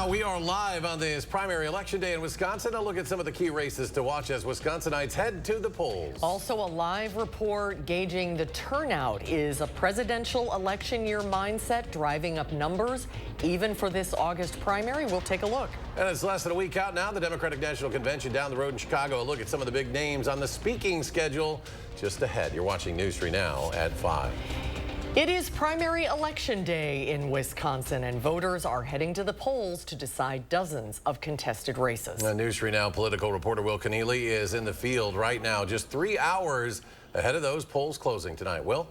Now we are live on this primary election day in Wisconsin. A look at some of the key races to watch as Wisconsinites head to the polls. Also a live report gauging the turnout. Is a presidential election year mindset driving up numbers even for this August primary? We'll take a look. And it's less than a week out now. The Democratic National Convention down the road in Chicago. A look at some of the big names on the speaking schedule just ahead. You're watching News 3 Now at 5. It is primary election day in Wisconsin, and voters are heading to the polls to decide dozens of contested races. News 3 Now political reporter Will Keneally is in the field right now, just 3 hours ahead of those polls closing tonight. Will?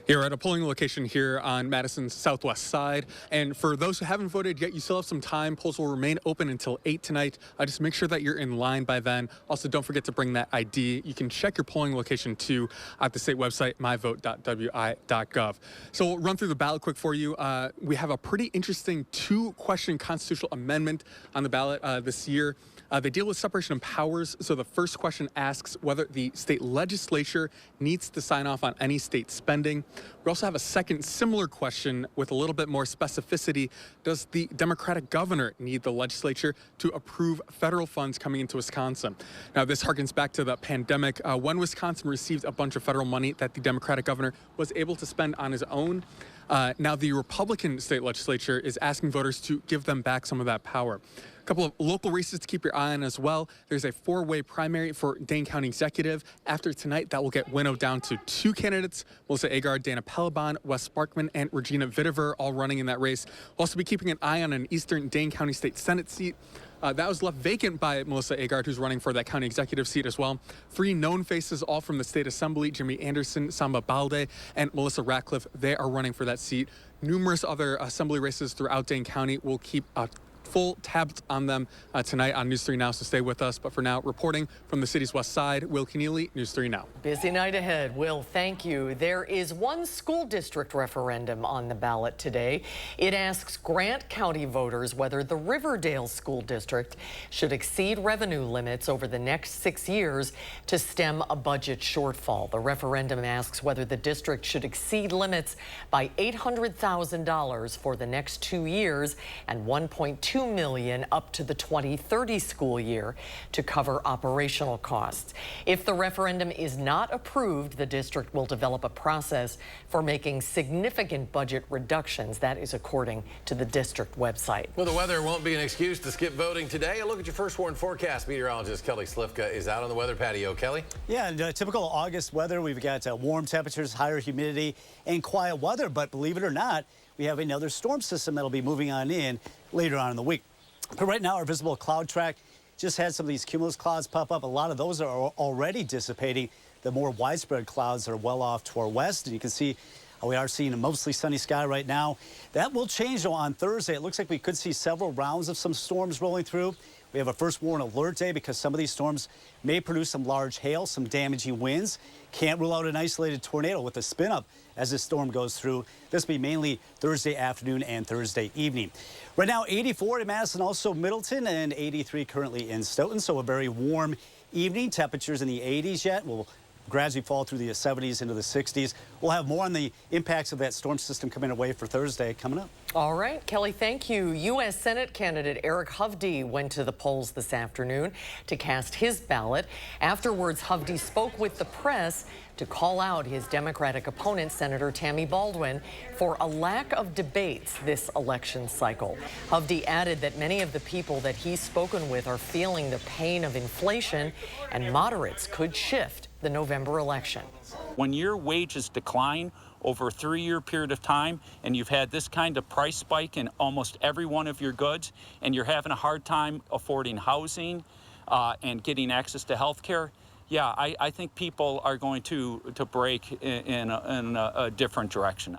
Here at a polling location here on Madison's southwest side. And for those who haven't voted yet, you still have some time. Polls will remain open until 8 tonight. Just make sure that you're in line by then. Also, don't forget to bring that ID. You can check your polling location too at the state website, myvote.wi.gov. So we'll run through the ballot quick for you. We have a pretty interesting 2-question constitutional amendment on the ballot this year. They deal with separation of powers. So the first question asks whether the state legislature needs to sign off on any state spending. We also have a second similar question with a little bit more specificity. Does the Democratic governor need the legislature to approve federal funds coming into Wisconsin? Now, this harkens back to the pandemic when Wisconsin received a bunch of federal money that the Democratic governor was able to spend on his own. Now, the Republican state legislature is asking voters to give them back some of that power. A couple of local races to keep your eye on as well. There's a 4-way primary for Dane County Executive. After tonight, that will get winnowed down to 2 candidates. Melissa Agard, Dana Pelibon, Wes Sparkman, and Regina Vitiver all running in that race. We'll also be keeping an eye on an Eastern Dane County State Senate seat. That was left vacant by Melissa Agard, who's running for that county executive seat as well. 3 known faces, all from the state assembly: Jimmy Anderson, Samba Balde, and Melissa Ratcliffe. They are running for that seat. Numerous other assembly races throughout Dane County. We'll keep full tabs on them tonight on News 3 Now, so stay with us. But for now, reporting from the city's west side, Will Keneally, News 3 Now. Busy night ahead. Will, thank you. There is one school district referendum on the ballot today. It asks Grant County voters whether the Riverdale School District should exceed revenue limits over the next 6 years to stem a budget shortfall. The referendum asks whether the district should exceed limits by $800,000 for the next 2 years and $1.2 million up to the 2030 school year to cover operational costs. If the referendum is not approved, the district will develop a process for making significant budget reductions. That is according to the district website. Well, the weather won't be an excuse to skip voting today. A look at your first warn forecast. Meteorologist Kelly Slifka is out on the weather patio. Kelly? Yeah, typical August weather. We've got warm temperatures, higher humidity, and quiet weather. But believe it or not, we have another storm system that'll be moving on in later on in the week. But right now, our visible cloud track just had some of these cumulus clouds pop up. A lot of those are already dissipating. The more widespread clouds are well off to our west. And you can see how we are seeing a mostly sunny sky right now. That will change, though, on Thursday. It looks like we could see several rounds of some storms rolling through. We have a first warn alert day because some of these storms may produce some large hail, some damaging winds. Can't rule out an isolated tornado with a spin up as this storm goes through. This will be mainly Thursday afternoon and Thursday evening. Right now, 84 in Madison, also Middleton, and 83 currently in Stoughton. So a very warm evening. Temperatures in the 80s yet. We'll gradually fall through the 70s into the 60s. We'll have more on the impacts of that storm system coming away for Thursday coming up. All right, Kelly, thank you. U.S. Senate candidate Eric Hovde went to the polls this afternoon to cast his ballot. Afterwards, Hovde spoke with the press to call out his Democratic opponent, Senator Tammy Baldwin, for a lack of debates this election cycle. Hovde added that many of the people that he's spoken with are feeling the pain of inflation, and moderates could shift the November election. When your wages decline over a 3-year period of time, and you've had this kind of price spike in almost every one of your goods, and you're having a hard time affording housing and getting access to health care, yeah, I think people are going to break in a different direction.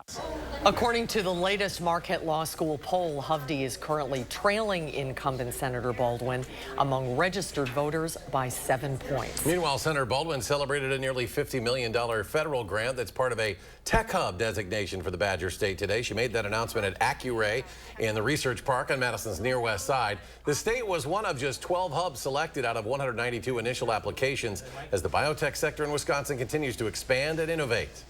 According to the latest Marquette Law School poll, Hovde is currently trailing incumbent Senator Baldwin among registered voters by 7 points. Meanwhile, Senator Baldwin celebrated a nearly $50 million federal grant that's part of a Tech Hub designation for the Badger State today. She made that announcement at Accuray in the Research Park on Madison's near west side. The state was one of just 12 hubs selected out of 192 initial applications as the biotech sector in Wisconsin continues to expand and innovate.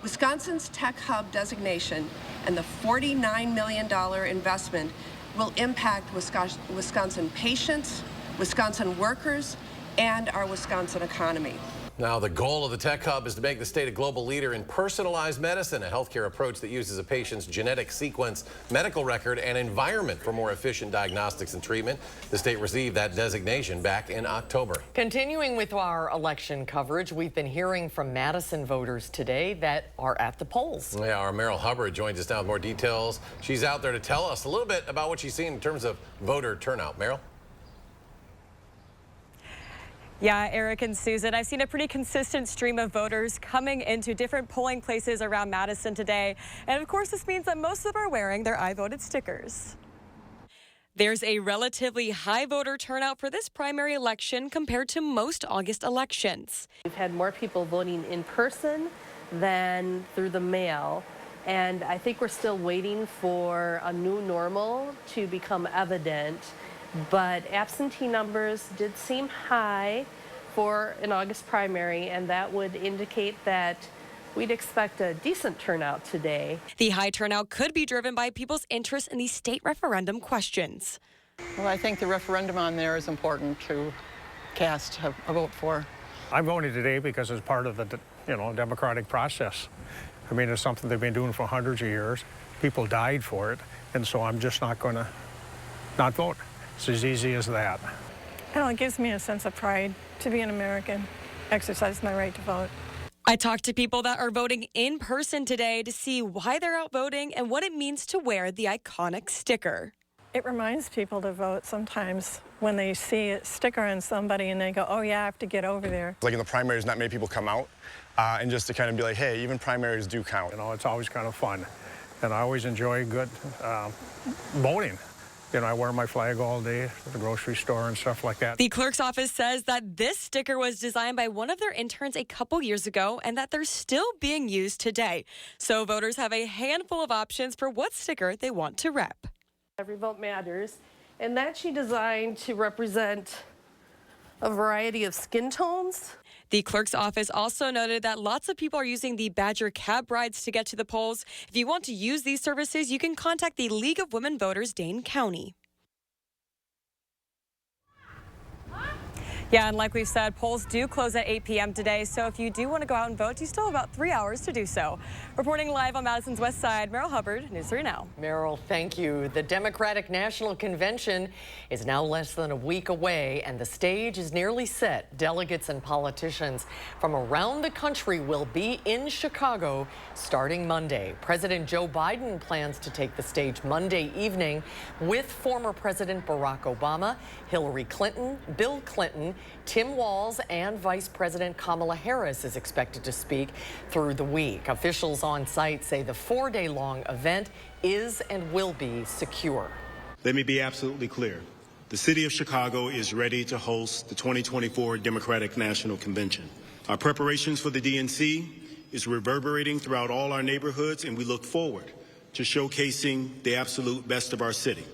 Wisconsin's Tech Hub designation and the $49 million investment will impact Wisconsin patients, Wisconsin workers, and our Wisconsin economy. Now, the goal of the Tech Hub is to make the state a global leader in personalized medicine, a healthcare approach that uses a patient's genetic sequence, medical record, and environment for more efficient diagnostics and treatment. The state received that designation back in October. Continuing with our election coverage, we've been hearing from Madison voters today that are at the polls. Yeah, our Meryl Hubbard joins us now with more details. She's out there to tell us a little bit about what she's seen in terms of voter turnout. Meryl? Yeah, Eric and Susan, I've seen a pretty consistent stream of voters coming into different polling places around Madison today. And of course, this means that most of them are wearing their I voted stickers. There's a relatively high voter turnout for this primary election compared to most August elections. We've had more people voting in person than through the mail. And I think we're still waiting for a new normal to become evident. But absentee numbers did seem high for an August primary, and that would indicate that we'd expect a decent turnout today. The high turnout could be driven by people's interest in the state referendum questions. Well, I think the referendum on there is important to cast a vote for. I voted today because it's part of the democratic process. I mean, it's something they've been doing for hundreds of years. People died for it, and so I'm just not going to not vote. It's as easy as that. Well, it gives me a sense of pride to be an American, exercise my right to vote. I talked to people that are voting in person today to see why they're out voting and what it means to wear the iconic sticker. It reminds people to vote sometimes when they see a sticker on somebody and they go, oh yeah, I have to get over there. Like in the primaries, not many people come out, and just to kind of be like, hey, even primaries do count. It's always kind of fun, and I always enjoy good voting. I wear my flag all day at the grocery store and stuff like that. The clerk's office says that this sticker was designed by one of their interns a couple years ago and that they're still being used today. So voters have a handful of options for what sticker they want to rep. Every vote matters, and that's designed to represent a variety of skin tones. The clerk's office also noted that lots of people are using the Badger cab rides to get to the polls. If you want to use these services, you can contact the League of Women Voters Dane County. Yeah, and like we've said, polls do close at 8 p.m. today, so if you do want to go out and vote, you still have about 3 hours to do so. Reporting live on Madison's West Side, Meryl Hubbard, News 3 Now. Meryl, thank you. The Democratic National Convention is now less than a week away, and the stage is nearly set. Delegates and politicians from around the country will be in Chicago starting Monday. President Joe Biden plans to take the stage Monday evening with former President Barack Obama, Hillary Clinton, Bill Clinton, Tim Walz, and Vice President Kamala Harris is expected to speak through the week. Officials on site say the 4-day-long event is and will be secure. Let me be absolutely clear. The city of Chicago is ready to host the 2024 Democratic National Convention. Our preparations for the DNC is reverberating throughout all our neighborhoods, and we look forward to showcasing the absolute best of our city.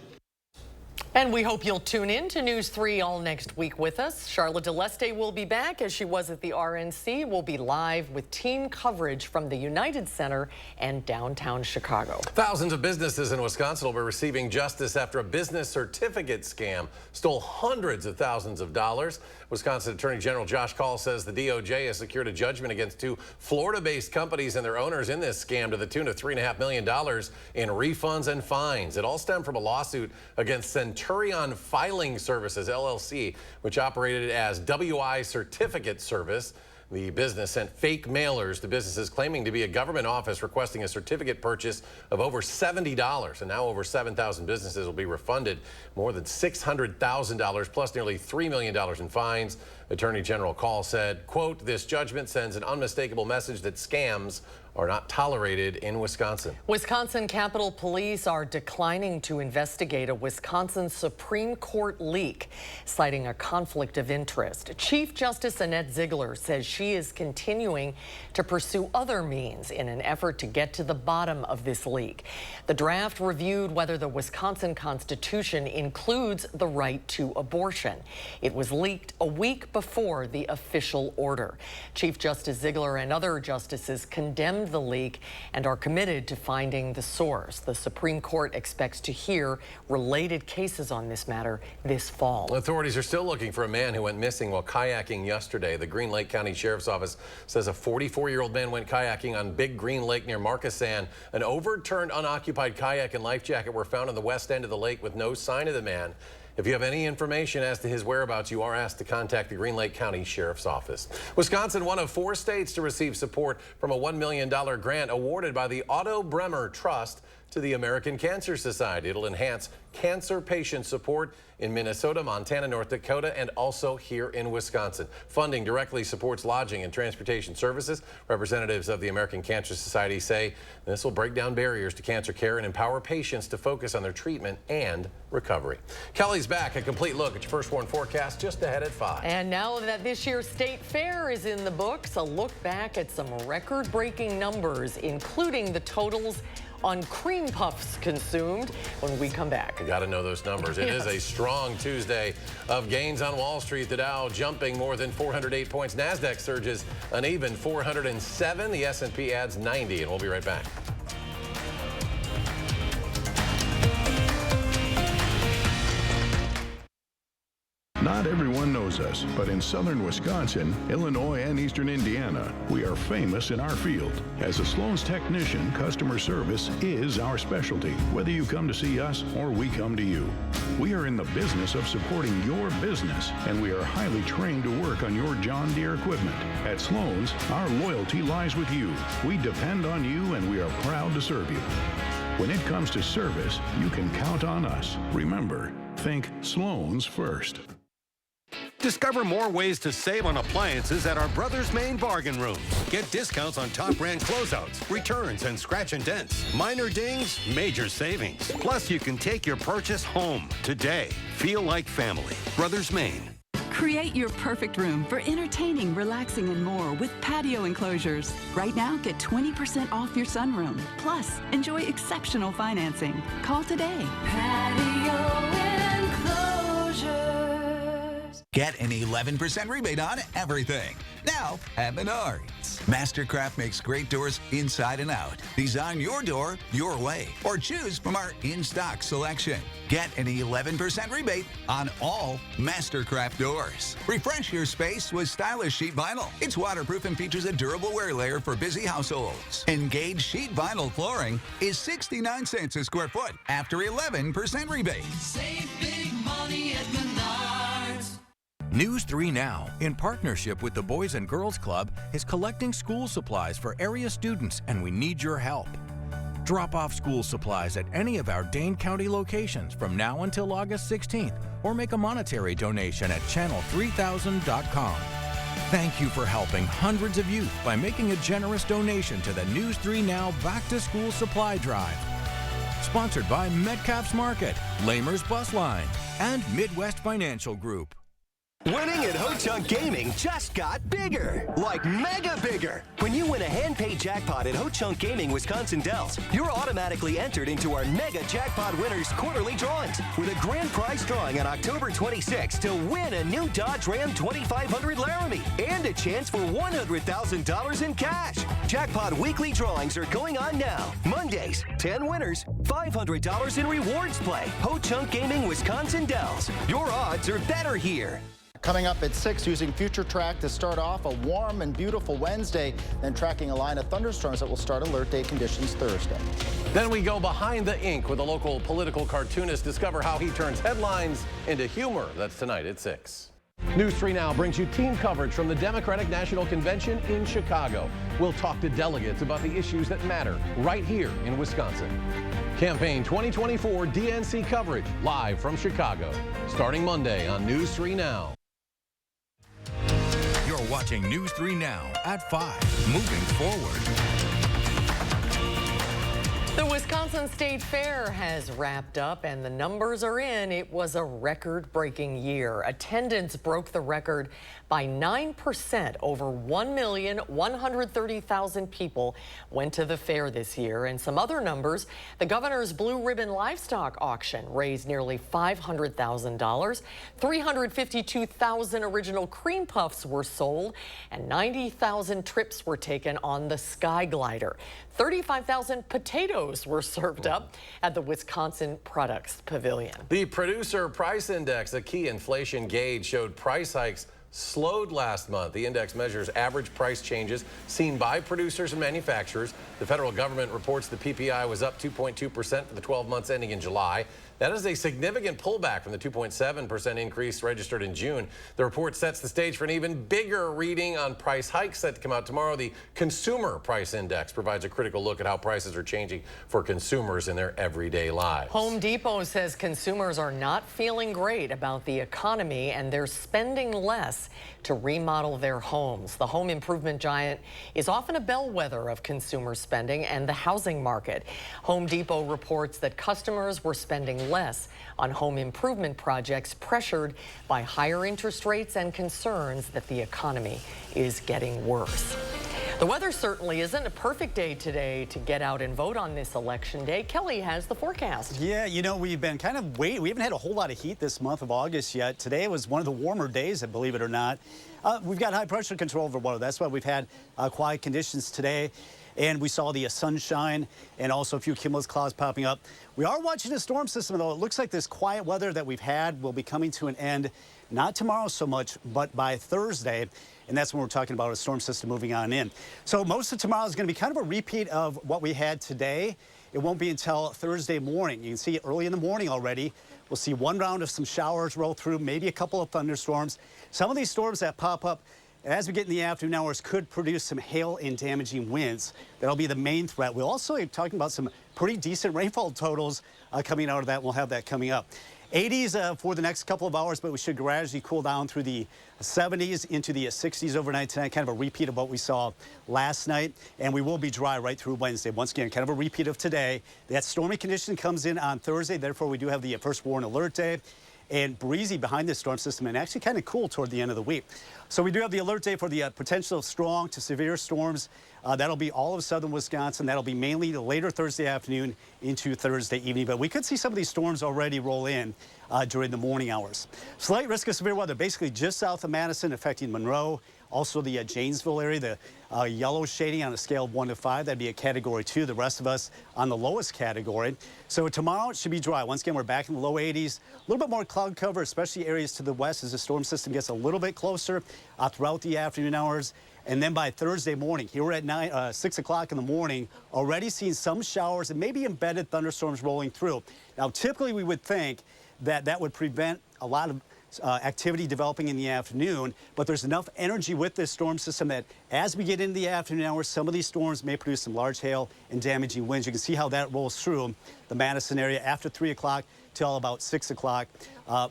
And we hope you'll tune in to News 3 all next week with us. Charlotte DeLeste will be back as she was at the RNC. We'll be live with team coverage from the United Center and downtown Chicago. Thousands of businesses in Wisconsin will be receiving justice after a business certificate scam stole hundreds of thousands of dollars. Wisconsin Attorney General Josh Kaul says the DOJ has secured a judgment against 2 Florida-based companies and their owners in this scam to the tune of $3.5 million in refunds and fines. It all stemmed from a lawsuit against Centurion Filing Services, LLC, which operated as WI Certificate Service. The business sent fake mailers to businesses claiming to be a government office requesting a certificate purchase of over $70. And now over 7,000 businesses will be refunded more than $600,000 plus nearly $3 million in fines. Attorney General Kaul said, quote, "This judgment sends an unmistakable message that scams are not tolerated in Wisconsin." Wisconsin Capitol Police are declining to investigate a Wisconsin Supreme Court leak, citing a conflict of interest. Chief Justice Annette Ziegler says she is continuing to pursue other means in an effort to get to the bottom of this leak. The draft reviewed whether the Wisconsin Constitution includes the right to abortion. It was leaked a week before before the official order. Chief Justice Ziegler and other justices condemned the leak and are committed to finding the source. The Supreme Court expects to hear related cases on this matter this fall. Authorities are still looking for a man who went missing while kayaking yesterday. The Green Lake County Sheriff's Office says a 44-year-old man went kayaking on Big Green Lake near Markesan. An overturned unoccupied kayak and life jacket were found on the west end of the lake with no sign of the man. If you have any information as to his whereabouts, you are asked to contact the Green Lake County Sheriff's Office. Wisconsin, one of 4 states to receive support from a $1 million grant awarded by the Otto Bremer Trust to the American Cancer Society. It'll enhance cancer patient support in Minnesota, Montana, North Dakota, and also here in Wisconsin. Funding directly supports lodging and transportation services. Representatives of the American Cancer Society say this will break down barriers to cancer care and empower patients to focus on their treatment and recovery. Kelly's back. A complete look at your First Warn forecast just ahead at 5. And now that this year's state fair is in the books, a look back at some record-breaking numbers, including the totals on cream puffs consumed when we come back. You got to know those numbers. It is a strong Tuesday of gains on Wall Street. The Dow jumping more than 408 points. NASDAQ surges an even 407. The S&P adds 90, and we'll be right back. Not everyone knows us, but in southern Wisconsin, Illinois, and eastern Indiana, we are famous in our field. As a Sloan's technician, customer service is our specialty, whether you come to see us or we come to you. We are in the business of supporting your business, and we are highly trained to work on your John Deere equipment. At Sloan's, our loyalty lies with you. We depend on you, and we are proud to serve you. When it comes to service, you can count on us. Remember, think Sloan's first. Discover more ways to save on appliances at our Brothers Main Bargain Rooms. Get discounts on top brand closeouts, returns, and scratch and dents. Minor dings, major savings. Plus, you can take your purchase home today. Feel like family. Brothers Main. Create your perfect room for entertaining, relaxing, and more with patio enclosures. Right now, get 20% off your sunroom. Plus, enjoy exceptional financing. Call today. Patio enclosures. Get an 11% rebate on everything. Now at Menards. Mastercraft makes great doors inside and out. Design your door your way or choose from our in-stock selection. Get an 11% rebate on all Mastercraft doors. Refresh your space with stylish sheet vinyl. It's waterproof and features a durable wear layer for busy households. Engaged sheet vinyl flooring is 69 cents a square foot after 11% rebate. Save big money at Menards. News 3 Now, in partnership with the Boys and Girls Club, is collecting school supplies for area students, and we need your help. Drop off school supplies at any of our Dane County locations from now until August 16th, or make a monetary donation at channel3000.com. Thank you for helping hundreds of youth by making a generous donation to the News 3 Now Back to School Supply Drive. Sponsored by Metcalf's Market, Lamer's Bus Line, and Midwest Financial Group. Winning at Ho-Chunk Gaming just got bigger, like mega bigger. When you win a hand-paid jackpot at Ho-Chunk Gaming Wisconsin Dells, you're automatically entered into our Mega Jackpot Winners quarterly drawings with a grand prize drawing on October 26 to win a new Dodge Ram 2500 Laramie and a chance for $100,000 in cash. Jackpot weekly drawings are going on now. Mondays, 10 winners, $500 in rewards play. Ho-Chunk Gaming Wisconsin Dells. Your odds are better here. Coming up at 6, using Future Track to start off a warm and beautiful Wednesday, then tracking a line of thunderstorms that will start alert day conditions Thursday. Then we go behind the ink with a local political cartoonist. Discover how he turns headlines into humor. That's tonight at 6. News 3 Now brings you team coverage from the Democratic National Convention in Chicago. We'll talk to delegates about the issues that matter right here in Wisconsin. Campaign 2024 DNC coverage live from Chicago, starting Monday on News 3 Now. You're watching News 3 Now at 5, moving forward. The Wisconsin State Fair has wrapped up and the numbers are in. It was a record-breaking year. Attendance broke the record by 9%. Over 1,130,000 people went to the fair this year. And some other numbers, the governor's Blue Ribbon Livestock Auction raised nearly $500,000. 352,000 original cream puffs were sold and 90,000 trips were taken on the Sky Glider. 35,000 potatoes were served up at the Wisconsin Products Pavilion. The Producer Price Index, a key inflation gauge, showed price hikes slowed last month. The index measures average price changes seen by producers and manufacturers. The federal government reports the PPI was up 2.2% for the 12 months ending in July. That is a significant pullback from the 2.7% increase registered in June. The report sets the stage for an even bigger reading on price hikes set to come out tomorrow. The Consumer Price Index provides a critical look at how prices are changing for consumers in their everyday lives. Home Depot says consumers are not feeling great about the economy and they're spending less to remodel their homes. The home improvement giant is often a bellwether of consumer spending and the housing market. Home Depot reports that customers were spending less on home improvement projects pressured by higher interest rates and concerns that the economy is getting worse. The weather certainly isn't a perfect day today to get out and vote on this election day. Kelly has the forecast. Yeah, you know, we've been kind of waiting. We haven't had a whole lot of heat this month of August yet. Today was one of the warmer days, believe it or not. We've got high pressure control over water. That's why we've had quiet conditions today. And we saw the sunshine and also a few cumulus clouds popping up. We are watching a storm system, though. It looks like this quiet weather that we've had will be coming to an end, not tomorrow so much, but by Thursday. And that's when we're talking about a storm system moving on in. So most of tomorrow is going to be kind of a repeat of what we had today. It won't be until Thursday morning. You can see it early in the morning already. We'll see one round of some showers roll through, maybe a couple of thunderstorms. Some of these storms that pop up as we get in the afternoon hours could produce some hail and damaging winds. That'll be the main threat. We'll also be talking about some pretty decent rainfall totals coming out of that. We'll have that coming up. 80s for the next couple of hours, but we should gradually cool down through the 70s into the 60s overnight tonight, kind of a repeat of what we saw last night. And we will be dry right through Wednesday. Once again, kind of a repeat of today. That stormy condition comes in on Thursday. Therefore, we do have the first warn alert day. And breezy behind this storm system and actually kind of cool toward the end of the week. So we do have the alert day for the potential of strong to severe storms. That'll be all of southern Wisconsin. That'll be mainly later Thursday afternoon into Thursday evening. But we could see some of these storms already roll in during the morning hours. Slight risk of severe weather basically just south of Madison affecting Monroe. Also the Janesville area, the yellow shading on a scale of 1 to 5. That'd be a category 2. The rest of us on the lowest category. So tomorrow it should be dry. Once again, we're back in the low 80s. A little bit more cloud cover, especially areas to the west as the storm system gets a little bit closer throughout the afternoon hours. And then by Thursday morning, here we're at 6 o'clock in the morning, already seeing some showers and maybe embedded thunderstorms rolling through. Now, typically we would think that that would prevent a lot of activity developing in the afternoon, but there's enough energy with this storm system that as we get into the afternoon hours, some of these storms may produce some large hail and damaging winds. You can see how that rolls through the Madison area after 3 o'clock till about 6 o'clock.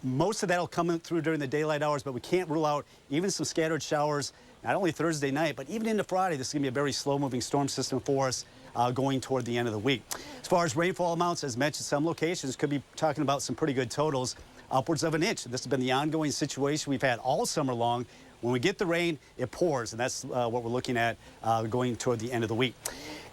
Most of that will come through during the daylight hours, but we can't rule out even some scattered showers, not only Thursday night, but even into Friday. This is going to be a very slow-moving storm system for us going toward the end of the week. As far as rainfall amounts, as mentioned, some locations could be talking about some pretty good totals. Upwards of an inch. This has been the ongoing situation we've had all summer long. When we get the rain, it pours, and that's what we're looking at going toward the end of the week.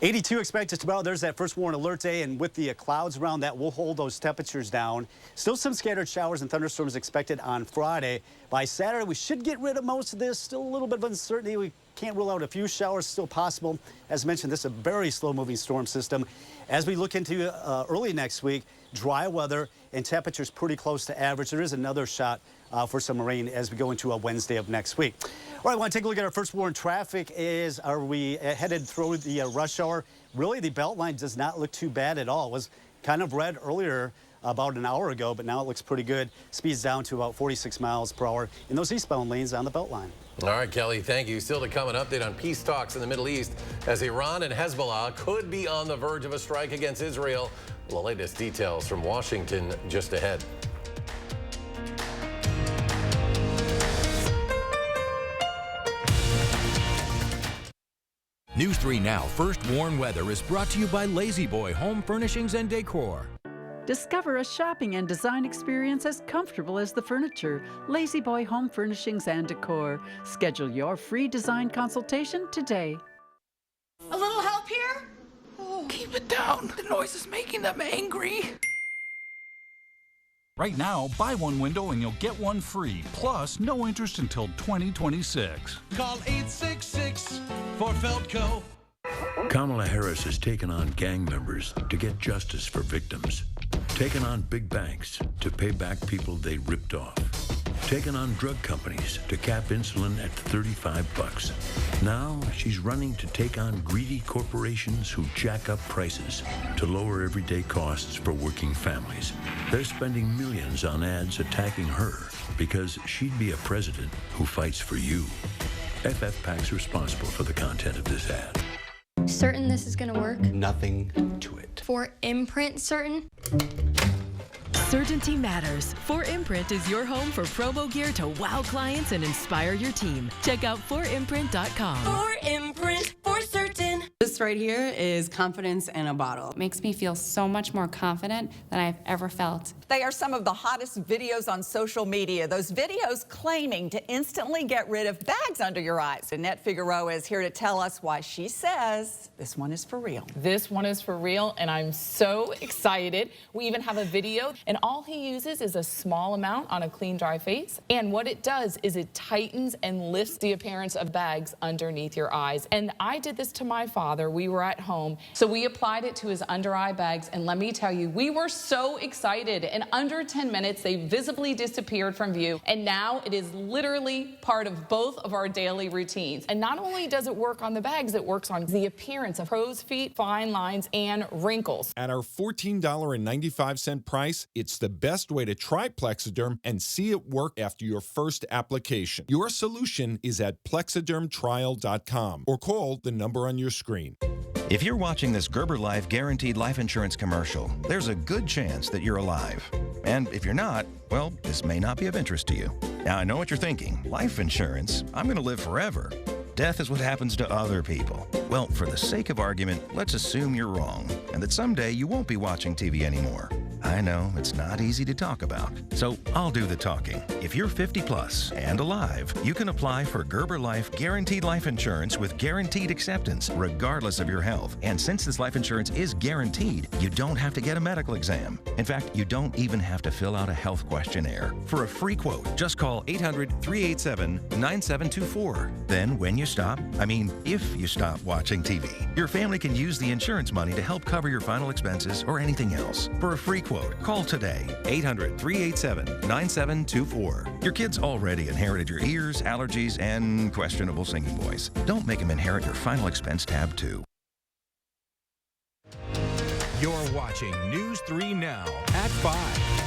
82 expected tomorrow. There's that first warn alert day, and with the clouds around that, will hold those temperatures down. Still some scattered showers and thunderstorms expected on Friday. By Saturday, we should get rid of most of this. Still a little bit of uncertainty. We can't rule out a few showers still possible. As mentioned, this is a very slow-moving storm system. As we look into early next week, dry weather and temperatures pretty close to average. There is another shot for some rain as we go into a Wednesday of next week. All right, I want to take a look at our first warn. Traffic are we headed through the rush hour? Really, the belt line does not look too bad at all. It was kind of red earlier about an hour ago, but now it looks pretty good. Speeds down to about 46 miles per hour in those eastbound lanes on the belt line. All right, Kelly, thank you. Still to come, an update on peace talks in the Middle East as Iran and Hezbollah could be on the verge of a strike against Israel. The latest details from Washington just ahead. News 3 Now First Warn Weather is brought to you by Lazy Boy Home Furnishings and Decor. Discover a shopping and design experience as comfortable as the furniture. Lazy Boy Home Furnishings and Decor. Schedule your free design consultation today. A little help here? Keep it down. The noise is making them angry. Right now, buy one window and you'll get one free. Plus, no interest until 2026. Call 866 for Feldco. Kamala Harris has taken on gang members to get justice for victims. Taken on big banks to pay back people they ripped off. Taken on drug companies to cap insulin at $35. Now she's running to take on greedy corporations who jack up prices to lower everyday costs for working families. They're spending millions on ads attacking her because she'd be a president who fights for you. FF PAC's responsible for the content of this ad. Certain this is gonna work? Nothing to it. For imprint certain? Certainty matters. 4imprint is your home for promo gear to wow clients and inspire your team. Check out 4imprint.com. 4imprint, for certain. This right here is confidence in a bottle. Makes me feel so much more confident than I've ever felt. They are some of the hottest videos on social media. Those videos claiming to instantly get rid of bags under your eyes. Annette Figueroa is here to tell us why she says this one is for real. This one is for real, and I'm so excited. We even have a video, and all he uses is a small amount on a clean, dry face. And what it does is it tightens and lifts the appearance of bags underneath your eyes. And I did this to my father. We were at home, so we applied it to his under eye bags, and let me tell you, we were so excited. In under 10 minutes, they visibly disappeared from view, and now it is literally part of both of our daily routines. And not only does it work on the bags, it works on the appearance of crow's feet, fine lines, and wrinkles. At our $14.95 price, it's the best way to try Plexiderm and see it work after your first application. Your solution is at plexidermtrial.com or call the number on your screen. If you're watching this Gerber Life Guaranteed Life Insurance commercial, there's a good chance that you're alive. And if you're not, well, this may not be of interest to you. Now, I know what you're thinking. Life insurance? I'm going to live forever. Death is what happens to other people. Well, for the sake of argument, let's assume you're wrong and that someday you won't be watching TV anymore. I know it's not easy to talk about, so I'll do the talking. If you're 50 plus and alive, you can apply for Gerber Life Guaranteed Life Insurance with guaranteed acceptance, regardless of your health. And since this life insurance is guaranteed, you don't have to get a medical exam. In fact, you don't even have to fill out a health questionnaire. For a free quote, just call 800-387-9724. Then when you stop, if you stop watching TV, your family can use the insurance money to help cover your final expenses or anything else. For a free quote, call today, 800-387-9724. Your kids already inherited your ears, allergies, and questionable singing voice. Don't make them inherit your final expense tab, too. You're watching News 3 Now at 5.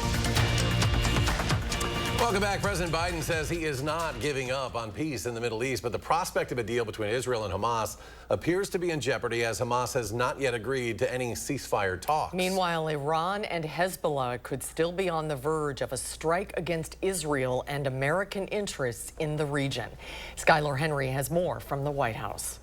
Welcome back. President Biden says he is not giving up on peace in the Middle East, but the prospect of a deal between Israel and Hamas appears to be in jeopardy as Hamas has not yet agreed to any ceasefire talks. Meanwhile, Iran and Hezbollah could still be on the verge of a strike against Israel and American interests in the region. Skylar Henry has more from the White House.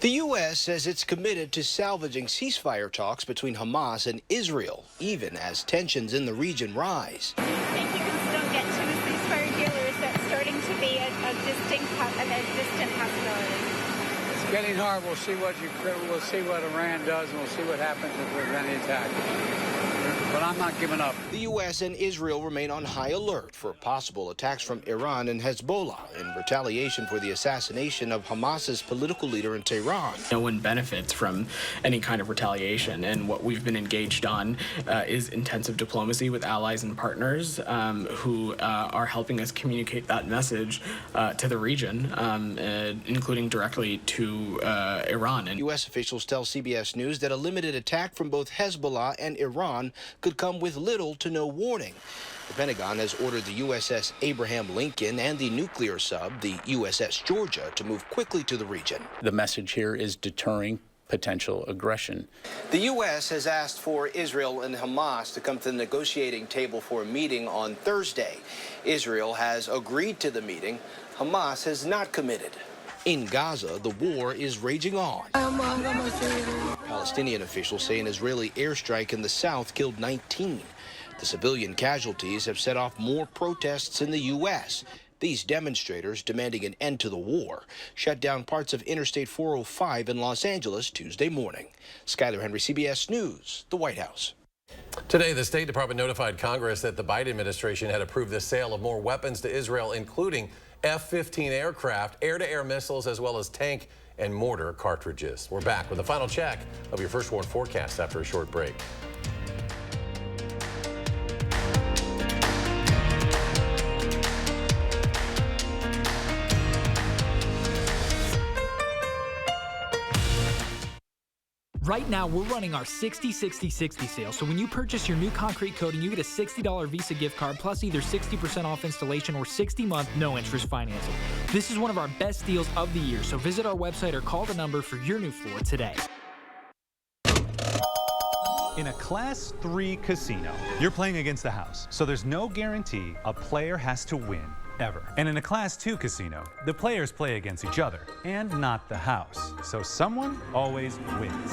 The U.S. says it's committed to salvaging ceasefire talks between Hamas and Israel, even as tensions in the region rise. I think we can still get to a ceasefire deal, or is that starting to be a distant possibility? It's getting hard. We'll see what Iran does, and we'll see what happens if there's any attack. But I'm not giving up. The U.S. and Israel remain on high alert for possible attacks from Iran and Hezbollah in retaliation for the assassination of Hamas's political leader in Tehran. No one benefits from any kind of retaliation, and what we've been engaged on is intensive diplomacy with allies and partners who are helping us communicate that message to the region, including directly to Iran. And U.S. officials tell CBS News that a limited attack from both Hezbollah and Iran could come with little to no warning. The Pentagon has ordered the USS Abraham Lincoln and the nuclear sub, the USS Georgia, to move quickly to the region. The message here is deterring potential aggression. The U.S. has asked for Israel and Hamas to come to the negotiating table for a meeting on Thursday. Israel has agreed to the meeting. Hamas has not committed. In Gaza, the war is raging on. Palestinian officials say an Israeli airstrike in the south killed 19. The civilian casualties have set off more protests in the U.S. These demonstrators, demanding an end to the war, shut down parts of Interstate 405 in Los Angeles Tuesday morning. Skyler Henry, CBS News, the White House. Today, the State Department notified Congress that the Biden administration had approved the sale of more weapons to Israel, including F-15 aircraft, air-to-air missiles, as well as tank and mortar cartridges. We're back with a final check of your First Warn forecast after a short break. Right now, we're running our 60-60-60 sale. So when you purchase your new concrete coating, you get a $60 Visa gift card plus either 60% off installation or 60-month no-interest financing. This is one of our best deals of the year, so visit our website or call the number for your new floor today. In a Class 3 casino, you're playing against the house, so there's no guarantee a player has to win. Ever. And in a Class 2 casino, the players play against each other and not the house. So someone always wins.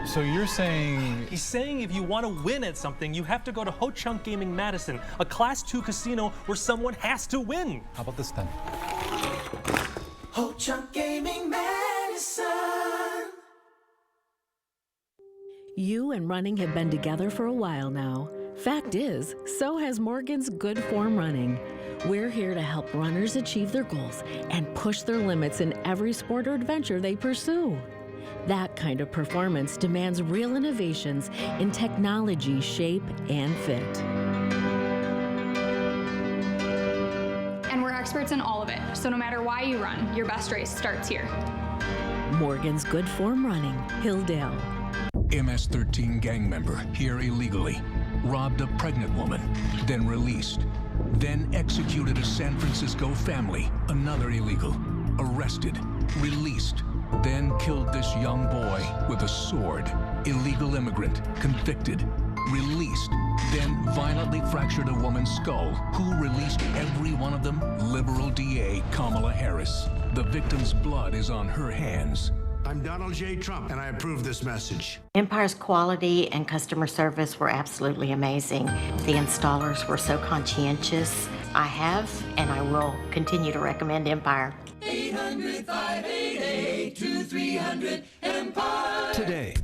So you're saying... He's saying if you want to win at something, you have to go to Ho Chunk Gaming Madison, a Class 2 casino where someone has to win. How about this then? Ho Chunk Gaming Madison. You and running have been together for a while now. Fact is, so has Morgan's Good Form Running. We're here to help runners achieve their goals and push their limits in every sport or adventure they pursue. That kind of performance demands real innovations in technology, shape, and fit. And we're experts in all of it, so no matter why you run, your best race starts here. Morgan's Good Form Running, Hilldale. MS-13 gang member here illegally, robbed a pregnant woman, then released, then executed a San Francisco family, another illegal, arrested, released, then killed this young boy with a sword, illegal immigrant, convicted, released, then violently fractured a woman's skull. Who released every one of them? Liberal DA Kamala Harris. The victim's blood is on her hands. I'm Donald J. Trump, and I approve this message. Empire's quality and customer service were absolutely amazing. The installers were so conscientious. I have, and I will continue to recommend Empire. 800-588-2300 Empire. Today.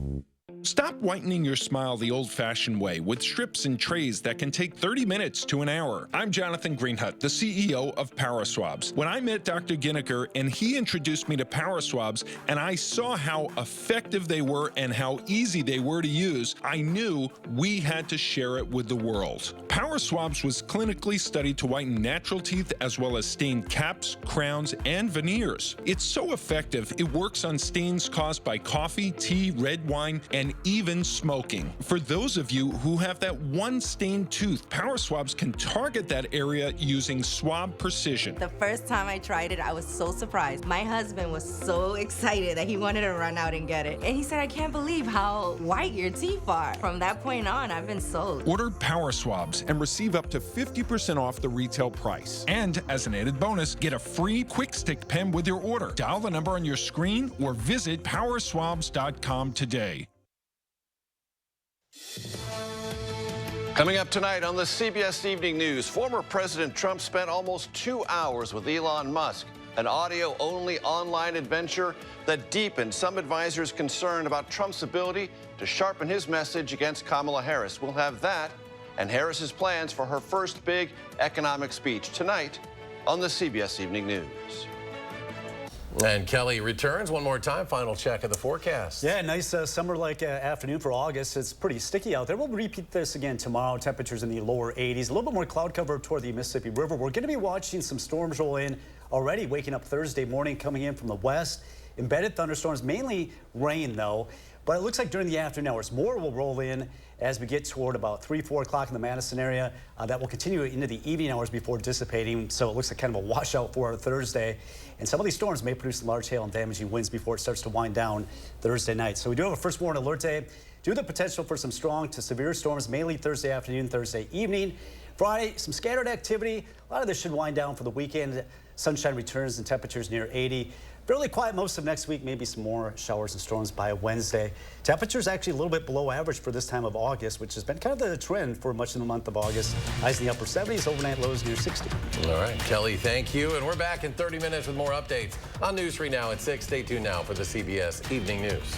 Stop whitening your smile the old-fashioned way with strips and trays that can take 30 minutes to an hour. I'm Jonathan Greenhut, the CEO of PowerSwabs. When I met Dr. Ginniker and he introduced me to PowerSwabs and I saw how effective they were and how easy they were to use, I knew we had to share it with the world. PowerSwabs was clinically studied to whiten natural teeth as well as stain caps, crowns, and veneers. It's so effective, it works on stains caused by coffee, tea, red wine, and even smoking. For those of you who have that one stained tooth, PowerSwabs can target that area using swab precision. The first time I tried it, I was so surprised. My husband was so excited that he wanted to run out and get it. And he said, I can't believe how white your teeth are. From that point on, I've been sold. Order PowerSwabs and receive up to 50% off the retail price. And as an added bonus, get a free quick stick pen with your order. Dial the number on your screen or visit powerswabs.com today. Coming up tonight on the CBS Evening News, former President Trump spent almost 2 hours with Elon Musk, an audio-only online adventure that deepened some advisors' concern about Trump's ability to sharpen his message against Kamala Harris. We'll have that and Harris's plans for her first big economic speech tonight on the CBS Evening News. And Kelly returns one more time. Final check of the forecast. Yeah, nice summer-like afternoon for August. It's pretty sticky out there. We'll repeat this again tomorrow. Temperatures in the lower 80s. A little bit more cloud cover toward the Mississippi River. We're going to be watching some storms roll in already, waking up Thursday morning, coming in from the west. Embedded thunderstorms, mainly rain, though. But it looks like during the afternoon hours, more will roll in as we get toward about 3, 4 o'clock in the Madison area. That will continue into the evening hours before dissipating. So it looks like kind of a washout for Thursday. And some of these storms may produce large hail and damaging winds before it starts to wind down Thursday night. So we do have a first warning alert day. Do have the potential for some strong to severe storms, mainly Thursday afternoon, Thursday evening. Friday, some scattered activity. A lot of this should wind down for the weekend. Sunshine returns and temperatures near 80. Fairly quiet most of next week, maybe some more showers and storms by Wednesday. Temperatures actually a little bit below average for this time of August, which has been kind of the trend for much of the month of August. Highs in the upper 70s, overnight lows near 60. All right, Kelly, thank you. And we're back in 30 minutes with more updates on News 3 Now at 6. Stay tuned now for the CBS Evening News.